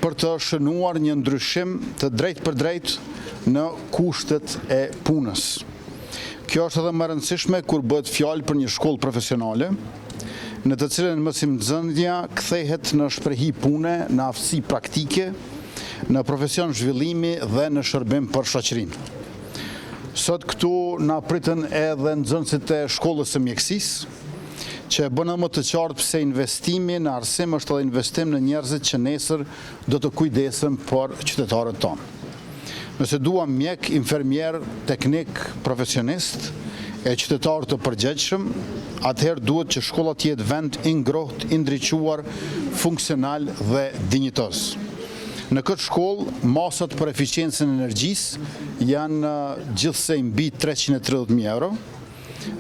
Për të shënuar një ndryshim të drejt për drejt në kushtet e punës. Kjo është edhe më rëndësishme kur bëhet fjalë për një shkollë profesionale, në të cilën mësimdhënia kthehet në shprehi pune, në aftësi praktike, në profesion zhvillimi dhe në shërbim për shoqërinë. Sot këtu na pritën edhe nxënësit e shkollës së mjekësisë, që e bënë më të qartë pse investimi në arsim është edhe investim në njerëzit që nesër do të kujdesën për qytetarët tonë. Nëse duam mjek, infermier, teknik, profesionist e qytetarë të përgjegjshëm, atëherë duhet që shkolla të jetë vend i ngrohtë, i ndriçuar, funksional dhe dinjitoz. Në këtë shkollë, masat për eficiencën e energjisë janë gjithsej mbi 330.000 euro,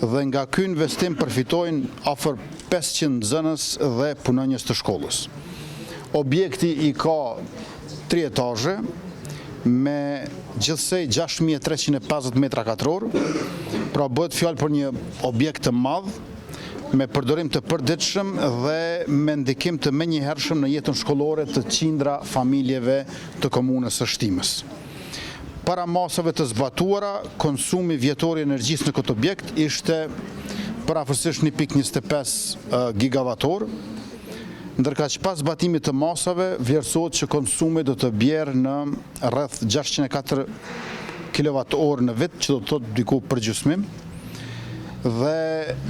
dhe nga ky investim përfitojnë afër 500 nxënës dhe punonjës të shkollës. Objekti i ka 3 etazhe me gjithsej 6350 metra katror, pra bëhet fjalë për një objekt të madh me përdorim të përditshëm dhe me ndikim të menjëhershëm në jetën shkollore të qindra familjeve të komunës së Shtimës. Para masave të zbatuara, konsumi vjetor i energjisë në këtë objekt ishte parafërsisht 1.25 gigavator, ndërka që pas zbatimit të masave, vlerësohet që konsumi do të bjerë në rreth 604 kWh në vit, që do të thotë diku përgjysmim, dhe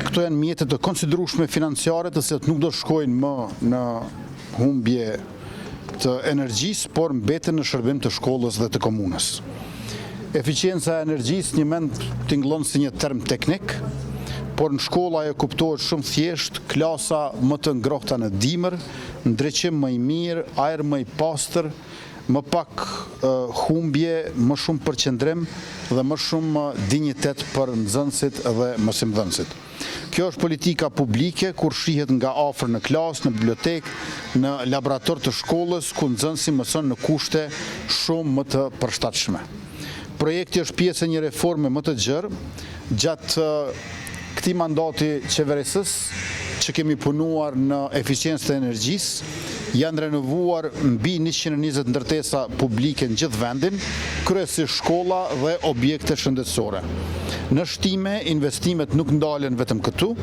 këto janë mjetet të konsiderueshme financiare të cilat nuk do shkojnë më në humbje të energjisë, por mbeten në shërbim të shkollës dhe të komunës. Eficienca e energjisë një mend tingëllon si një term teknik, por në shkolla ajo kuptohet shumë thjesht, klasa më të ngrohta në dimër, ndriçim më i mirë, ajër më i pastër, më pak humbje, më shumë përqendrim dhe më shumë dinjitet për nxënësit dhe mësimdhënësit. Kjo është politika publike kur shihet nga afër në klasë, në bibliotekë, në laborator të shkollës, ku nxënësi mëson në kushte shumë më të përshtatshme. Projekti është pjesë e një reforme më të gjerë, gjatë këtij mandati qeverisës që kemi punuar në eficiencën e energjisë, janë renovuar mbi 120 ndërtesa publike në gjithë vendin, kryesisht shkolla dhe objekte shëndetësore. Në Shtime, investimet nuk ndalen vetëm këtu.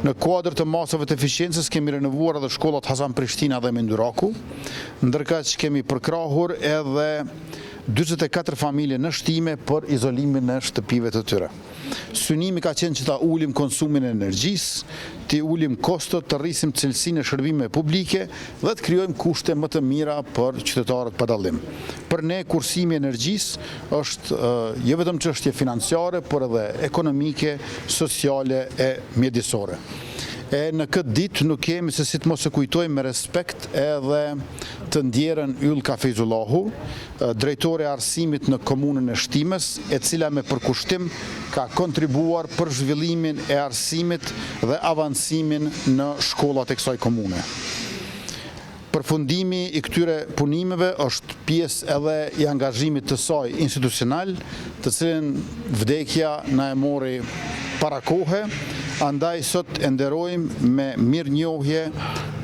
Në kuadër të masave të eficiencës kemi renovuar edhe shkollat Hasan Prishtina dhe Menduraku, ndërka që kemi përkrahur edhe 44 familje në Shtime për izolimin e shtëpive të tyre. Synimi ka qenë që ta ulim konsumin e energjisë, të ulim kostot, të rrisim cilësinë e shërbimeve publike dhe të krijojmë kushte më të mira për qytetarët pa dallim. Për ne kursimi i energjisë është jo vetëm çështje financiare, por edhe ekonomike, sociale e mjedisore. E në këtë ditë nuk kemi se si të mos e kujtojmë me respekt edhe të ndjerën Ylka Fejzullahu, drejtore e arsimit në komunën e Shtimës, e cila me përkushtim ka kontribuar për zhvillimin e arsimit dhe avancimin në shkollat e kësaj komune. Përfundimi i këtyre punimeve është pjesë edhe i angazhimit të saj institucional, të cilin vdekja na e mori para kohe, andaj sot e nderojmë me mirënjohje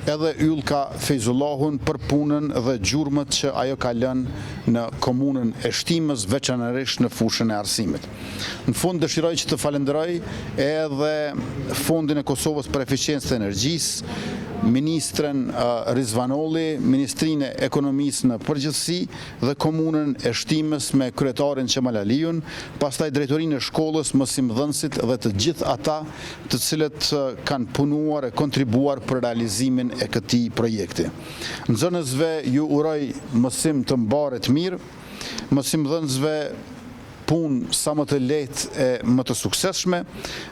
edhe Ylka Fejzullahun për punën dhe gjurmët që ajo ka lënë në komunën e Shtimës, veçanërisht në fushën e arsimit. Në fund dëshiroj që të falenderoj edhe Fondin e Kosovës për Eficiencën e Energjisë, Ministren Rizvanolli, Ministrinë e Ekonomisë në përgjithësi dhe komunën e Shtimës me kryetarin Qemal Aliun, pastaj drejtorinë e shkollës, mësimdhënësit dhe të gjithë ata të cilët kanë punuar e kontribuar për realizimin e këtij projekti. Nxënësve ju uroj mësim të mbarë të mirë, mësimdhënësve punë sa më të lehtë e më të suksesshme,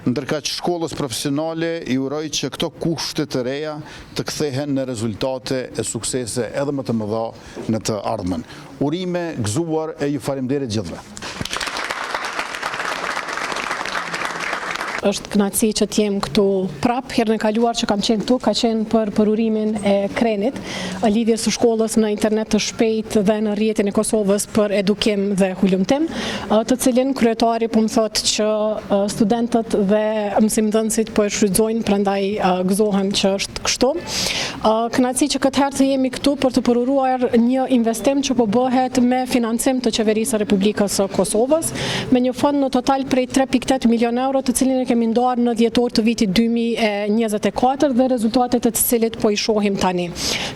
ndërka që shkollës profesionale i uroj që këto kushte të reja të kthehen në rezultate e suksese edhe më të mëdha në të ardhmen. Urime gëzuar e ju faleminderit gjithëve. është kënaqësi që t'jem këtu prap. Herën e kaluar që kam qenë këtu ka qenë për urimin e krenit, lidhjes së shkollës në internet të shpejt dhe në rrjetin e Kosovës për edukim dhe hulumtim, të cilin kryetari po më thotë që studentët dhe mësimdhënësit po e shfrytëzojnë, prandaj gëzohem që është kështu. Kënaqësi që këtë herë të jemi këtu për të përuruar një investim që po bëhet me financim të qeverisë së Republikës së Kosovës, me një fond në total prej 3.8 milion euro, të cilin e kemi ndarë në dhjetor të vitit 2024 dhe rezultatet e të cilit po i shohim tani.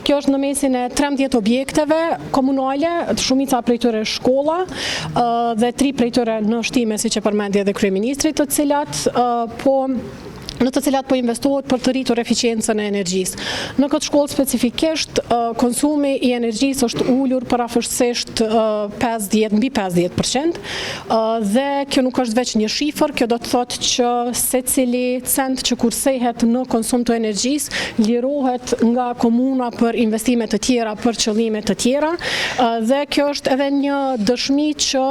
Kjo është në mesin e 13 objekteve komunale, shumica prej tyre shkolla dhe 3 prej tyre në shtime, siç e përmendi edhe kryeministri, në të cilat po investohet për të rritur eficiencën e energjisë. Në këtë shkollë specifikisht, konsumi i energjisë është ulur parafërsisht mbi 50%, dhe kjo nuk është veç një shifër, kjo do të thotë që secili cent që kursehet në konsum të energjisë lirohet nga komuna për investime të tjera, për qëllime të tjera, dhe kjo është edhe një dëshmi që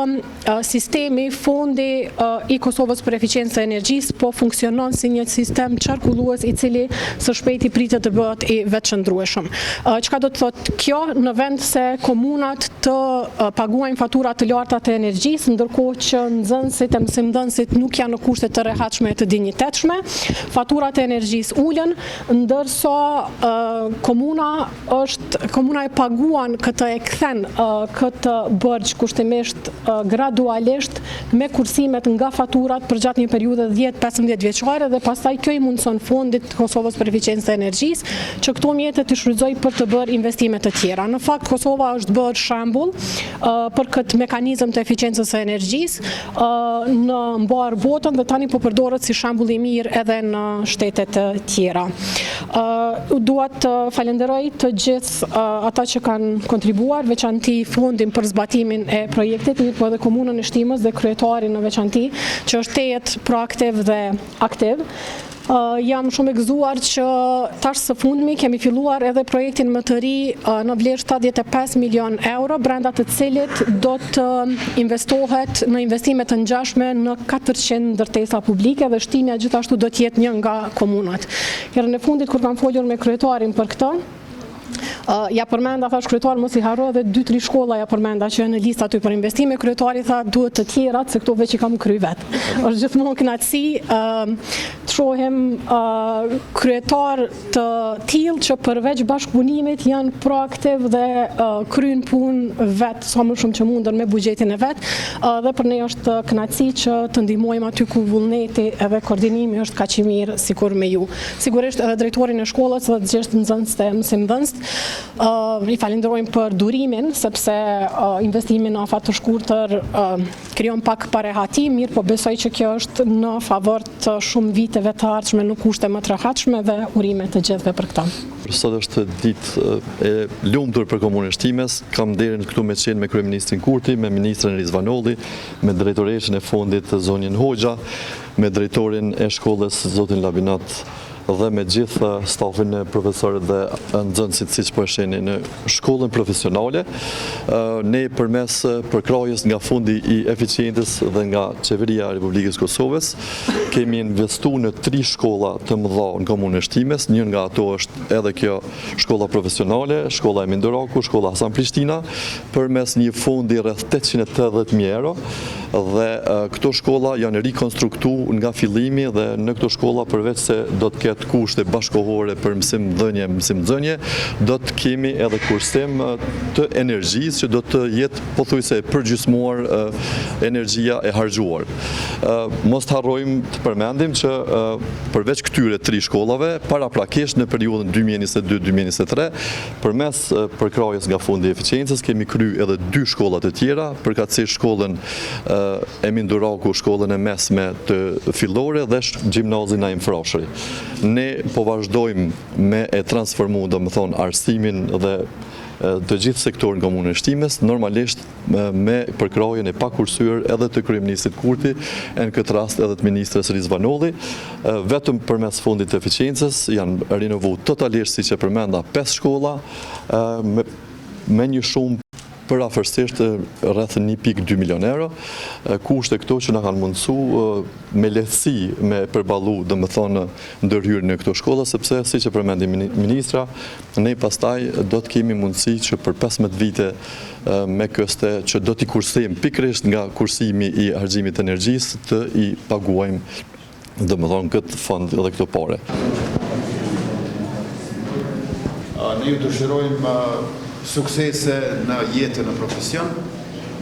sistemi, fondi i Kosovës për eficiencë e energjisë po funksionon si një sistem qarkullues i cili së shpejti pritet të bëhet i veçëndrueshëm. Çka do të thotë kjo? Në vend se komunat të paguajnë fatura të larta të energjisë, ndërkohë që nxënësit e mësimdhënësit nuk janë në kushte të rehatshme e të dinjitetshme, faturat e energjisë ulën, ndërsa komuna e paguan këtë e kthen këtë bërgj kushtimisht gradualisht me kursimet nga faturat për gjatë një periudhe 10-15 vjeçare, dhe pastaj kjo i mundson fondit Kosovës për eficiencë e energjisë që këto mjete të shfrytëzojë për të bërë investime të tjera. Në fakt Kosova është bërë shembull për këtë mekanizëm të eficiencës së energjisë në mbar botën, dhe tani po përdoret si shembull i mirë edhe në shtete të tjera. Dua të falenderoj të gjithë ata që kanë kontribuar, veçanti fondin për zbatimin e projektit, mirë po edhe komunën e Shtimës dhe kryetarin në veçanti, që është tejet proaktiv dhe aktiv. Jam shumë e gëzuar që tash së fundmi kemi filluar edhe projektin më të ri në vlerë 75 milion euro, brenda të cilit do të investohet në investime të ngjashme në 400 ndërtesa publike, dhe shtimja gjithashtu do të jetë një nga komunat. Herën e fundit kur kam folur me kryetarin për këtë, ja përmenda, thash kryetari mos i harro, dhe 2-3 shkolla ja përmenda që në listë aty për investime. Kryetari tha duhet të tjerat, se këto veç i kam kry vet. Është gjithmonë kënaqësi të shohim kryetar të tillë që përveç bashkëpunimit janë proaktiv dhe kryejn punë vet sa më shumë që mundën me buxhetin e vet, dhe për ne është kënaqësi që të ndihmojmë aty ku vullneti edhe koordinimi është kaq i mirë sikur me ju. Sigurisht edhe drejtorin e shkollës dhe të gjithë nxënësit e mësimdhënësit i falenderojmë për durimin, sepse investimin në afat të shkurtër krijon pak parehati, mirë po besoj që kjo është në favor të shumë viteve të ardhshme në kushte më të rehatshme, dhe urime të gjithëve për këtë. Sot është ditë e lumtur për komunën e Shtimës. Kam nderin këtu me qenë me kryeministrin Kurti, me ministrin Rizvanolli, me drejtoreshën e fondit zonjën Hoxha, me drejtorin e shkollës zotin Labinat, dhe me gjithë stafin e profesorët dhe nxënësit siç po e shihni në shkollën profesionale. Ne përmes përkrahjes nga fondi i eficiencës dhe nga qeveria e Republikës Kosovës kemi investuar në 3 shkolla të mëdha në komunën e Shtimës. Një nga ato është edhe kjo shkolla profesionale, shkolla e Mindoraku, shkolla Hasan Prishtina, përmes një fondi rreth 880.000 euro, dhe këto shkolla janë rikonstruktuar nga fillimi, dhe në këto shkolla përveç se do të ketë kushte bashkohore për mësimdhënie, do të kemi edhe kursim të energjisë që do të jetë pothuajse përgjysmuar energjia e harxhuar. Mos të harrojmë të përmendim që përveç këtyre 3 shkollave, paraprakisht në periudhën 2022-2023, përmes përkrahjes nga fondi i eficiencës kemi kryer edhe 2 shkolla të tjera, përkatësisht shkollën e Mindoraku, shkollën e mesme të fillore dhe gjimnazin Naim Frashëri. Ne po vazhdojmë me e transformu, domethënë, arsimin dhe të gjithë sektorin komunën e Shtimës, normalisht me përkrahjen e pakursyer edhe të kryeministit Kurti, në këtë rast edhe të ministres Rizvanolli. Vetëm përmes fondit të eficiencës janë rinovuar totalisht, siç e përmenda, 5 shkolla me një shumë për afërsisht rreth 1.2 milion euro. Kushte këto që na kanë mundësu me lehtësi me përballu, domethënë, ndërhyrjen e këto shkolla, sepse siç e përmendi ministra, ne pastaj do të kemi mundësi që për 15 vite me këste që do t'i kursejmë pikërisht nga kursimi i argjimit të energjisë të i paguajmë domethënë këtë fond edhe këto pare. Ne ju dëshirojmë suksese në jetën në profesion,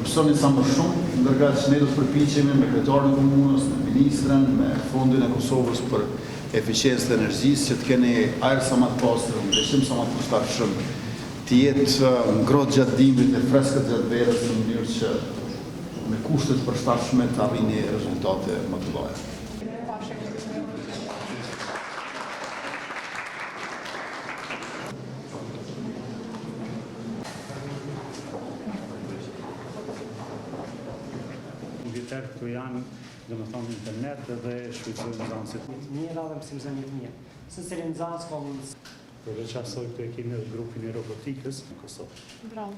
mësoni sa më shumë, ndërkaq që ne do të përpiqemi me kryetarin e komunës, me ministrën, me Fondin e Kosovës për eficiencë të energjisë, që të keni ajër sa më të pastër, ndryshim sa më të përshtatshëm, të jetë ngrohtë gjatë dimrit e freskët gjatë verës në mënyrë që me kushte të përshtatshme të arrini rezultate më të mëdha. Këtu janë, domethënë, internet dhe shfrytëzojnë nxënësit. Mirë dhe mësimzën një të mirë. Se se nxënës ka mundës. Përveç asoj këtu e kemi edhe grupin e robotikës në Kosovë. Bravo.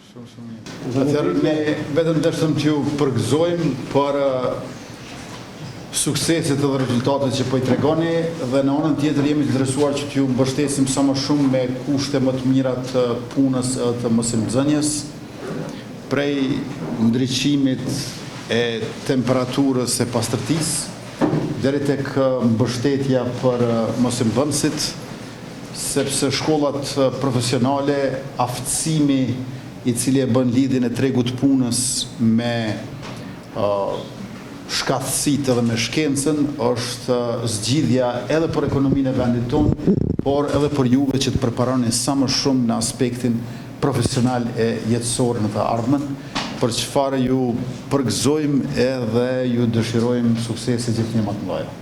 Shumë mirë. Atëherë ne vetëm dëshëm t'ju përgëzojmë për sukseset dhe rezultatet që po i tregoni, dhe në anën tjetër jemi të interesuar që t'ju mbështesim sa më shumë me kushte më të mira të punës edhe të mësimdhënies, prej ndriçimit e temperaturës e pastërtisë deri tek mbështetja për mësimdhënësit, sepse shkollat profesionale, aftësimi i cili e bën lidhjen e tregut punës me shkathësitë dhe me shkencën, është zgjidhja edhe për ekonominë e vendit tonë, por edhe për juve që të përparoni sa më shumë në aspektin profesional e jetësor në të ardhmen, për çfarë ju përgëzojmë edhe ju dëshirojmë suksese gjithnjë më të mëdha.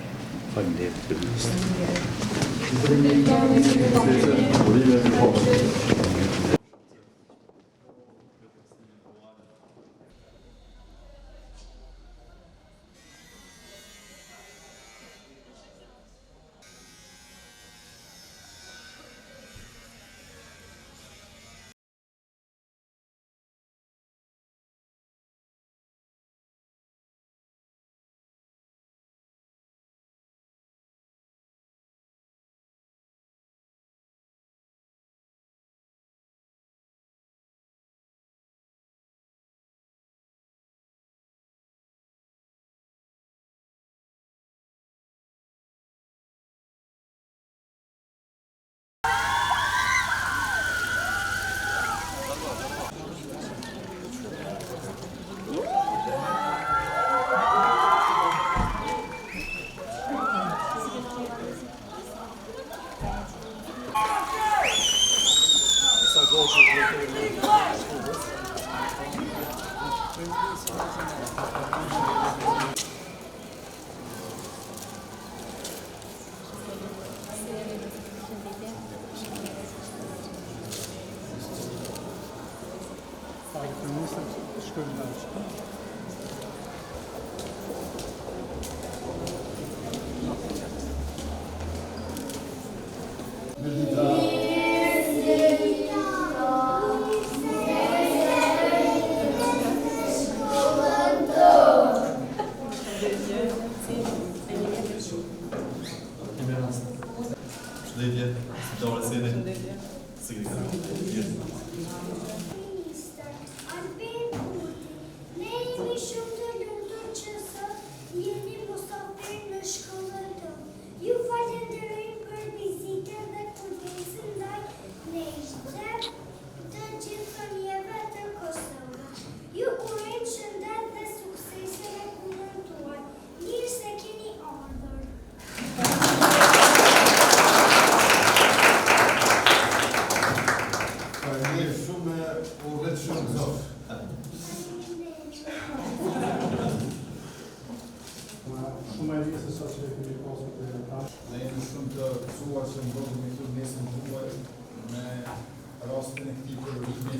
Rastin e këtij përvojimi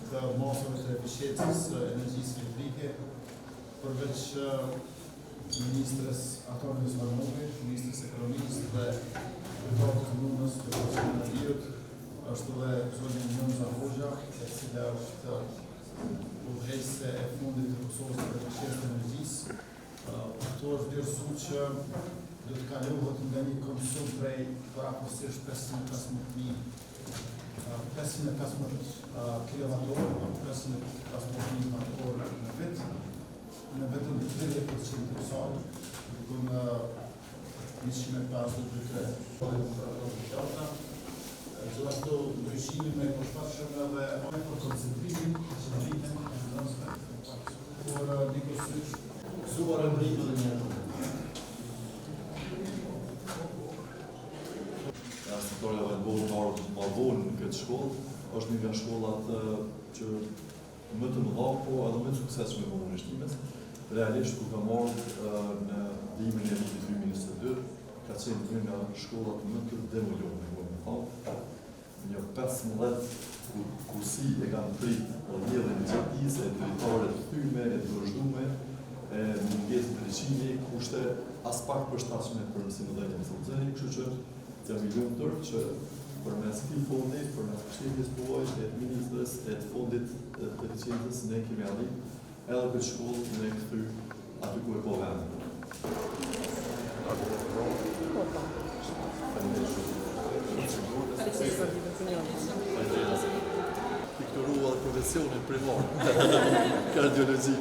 të masave të eficiencës energjisë elektrike, përveç ministrës Atonës Vanovi, ministrës ekonomisë dhe kryetarit të komunës të Kosovës, është edhe zonja Njënza Hoxha, e cila është udhëheqëse e fundit të Kosovës për bashkëpunën e energjisë. Këto është vlerësuar që do të kalohet nga një komision prej parakohësisht 515.000 kilovatorë, 515.000 watorë në vit, në vetëm 30% të kësaj, në 153. Gjithashtu ndryshimi me përshtatshëm edhe për koncentrimin, por dikush mësuar e mritur dhe një. Sektoria Valbon marrë në këtë shkollë, është një nga shkollat që më të mëdha, po edhe më të suksesshme në punështimes. Realisht ku ka marrë në vimin e vitit 2022, ka qenë një nga shkollat më të demoluara, një 15 kursi e kanë prit o djelën në gjatisë, e dritare të thyme, e të vazhdume, e mungesë në ndryshimi, kushte as pak përshtatshme për mësimin dhe mësuesëri, kështu që jam i lumtur që përmes këtij fondi, përmes përshtatjes tuaj, e të ministrës, e të fondit të licencës, ne kemi arritur edhe këtë shkollë me kthy aty ku e po vendi. Pikturuar profesionin primar, kardiologji.